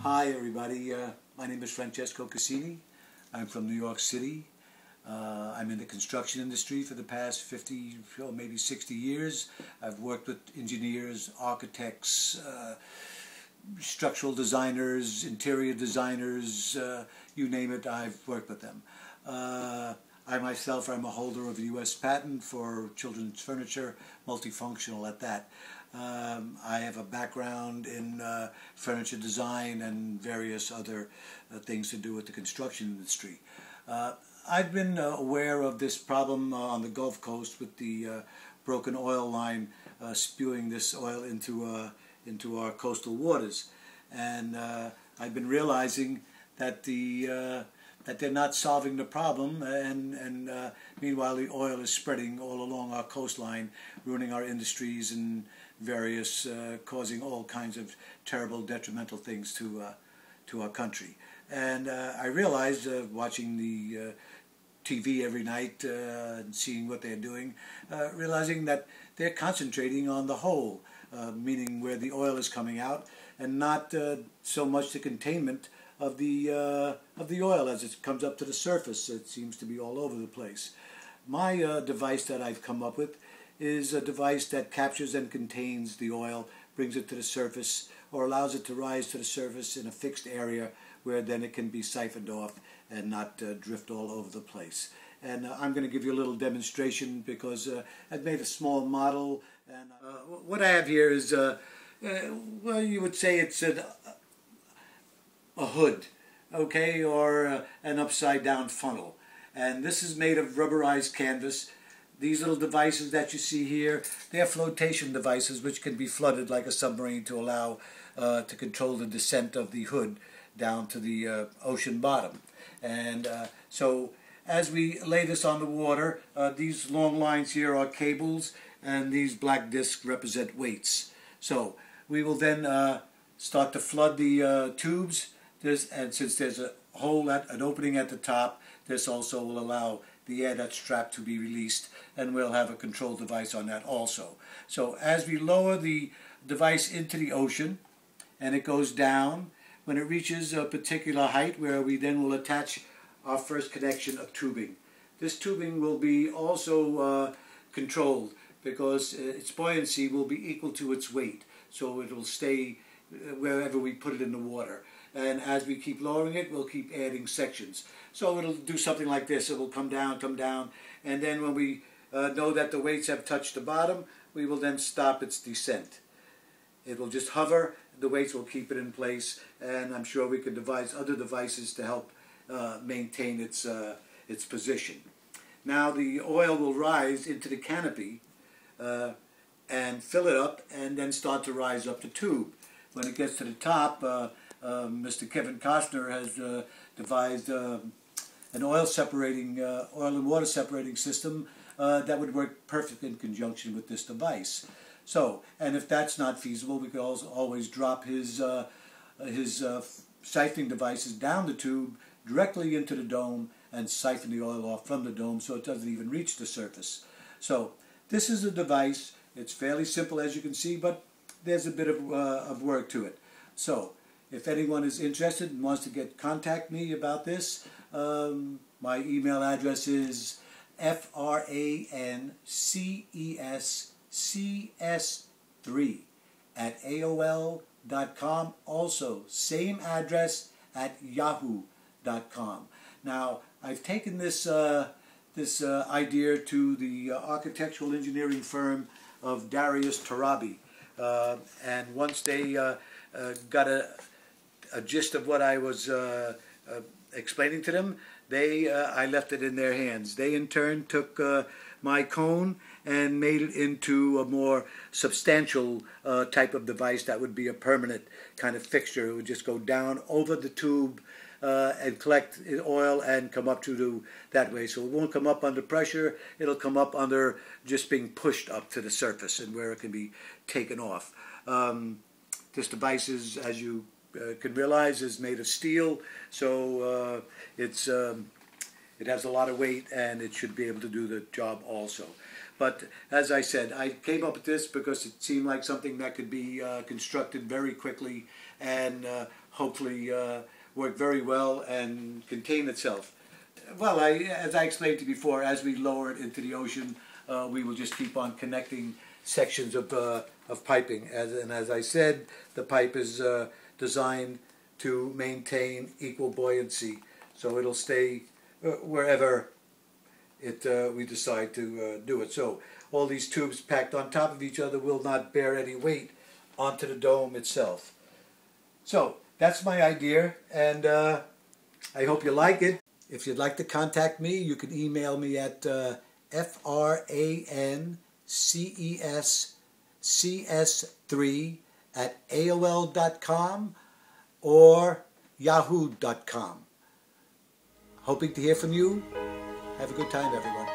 Hi everybody, my name is Francesco Casini. I'm from New York City. I'm in the construction industry for the past 50 or maybe 60 years. I've worked with engineers, architects, structural designers, interior designers, you name it, I've worked with them. I myself am a holder of a U.S. patent for children's furniture, multifunctional at that. I have a background in furniture design and various other things to do with the construction industry. I've been aware of this problem on the Gulf Coast with the broken oil line spewing this oil into our coastal waters, and I've been realizing that that they're not solving the problem, and meanwhile the oil is spreading all along our coastline, ruining our industries and various, causing all kinds of terrible detrimental things to our country. And I realized, watching the TV every night and seeing what they're doing, realizing that they're concentrating on the whole, meaning where the oil is coming out, and not so much the containment of the oil as it comes up to the surface. It seems to be all over the place. My device that I've come up with is a device that captures and contains the oil, brings it to the surface, or allows it to rise to the surface in a fixed area where then it can be siphoned off and not drift all over the place. And I'm going to give you a little demonstration because I've made a small model, and what I have here is, well, you would say it's a hood, okay, or an upside down funnel. And this is made of rubberized canvas. These little devices that you see here, they're flotation devices which can be flooded like a submarine to allow to control the descent of the hood down to the ocean bottom. And so as we lay this on the water, these long lines here are cables, and these black discs represent weights. So we will then start to flood the tubes. And since there's a hole, an opening at the top, this also will allow the air that's trapped to be released, and we'll have a control device on that also. So as we lower the device into the ocean, and it goes down, when it reaches a particular height where we then will attach our first connection of tubing. This tubing will be also controlled because its buoyancy will be equal to its weight, so it will stay wherever we put it in the water. And as we keep lowering it, we'll keep adding sections. So it'll do something like this. It will come down, and then when we know that the weights have touched the bottom, we will then stop its descent. It will just hover, the weights will keep it in place, and I'm sure we could devise other devices to help maintain its position. Now the oil will rise into the canopy and fill it up, and then start to rise up the tube. When it gets to the top, Mr. Kevin Costner has devised an oil and water separating system that would work perfectly in conjunction with this device. So, and if that's not feasible, we could also always drop his siphoning devices down the tube directly into the dome and siphon the oil off from the dome so it doesn't even reach the surface. So this is a device. It's fairly simple, as you can see, but there's a bit of work to it. So if anyone is interested and wants to contact me about this, my email address is frances3@aol.com. Also, same address at yahoo.com. Now, I've taken this idea to the architectural engineering firm of Darius Tarabi, and once they got a gist of what I was explaining to them, I left it in their hands. They in turn took my cone and made it into a more substantial type of device that would be a permanent kind of fixture. It would just go down over the tube and collect oil and come up to that way. So it won't come up under pressure, it'll come up under just being pushed up to the surface and where it can be taken off. This device is, as you can realize, is made of steel, so it has a lot of weight, and it should be able to do the job also. But as I said, I came up with this because it seemed like something that could be constructed very quickly and hopefully work very well and contain itself. Well, as I explained to you before, as we lower it into the ocean, we will just keep on connecting sections of piping. And as I said, the pipe is designed to maintain equal buoyancy, so it'll stay wherever we decide to do it. So all these tubes packed on top of each other will not bear any weight onto the dome itself. So that's my idea, and I hope you like it. If you'd like to contact me, you can email me at francescs3@aol.com or yahoo.com. Hoping to hear from you. Have a good time, everyone.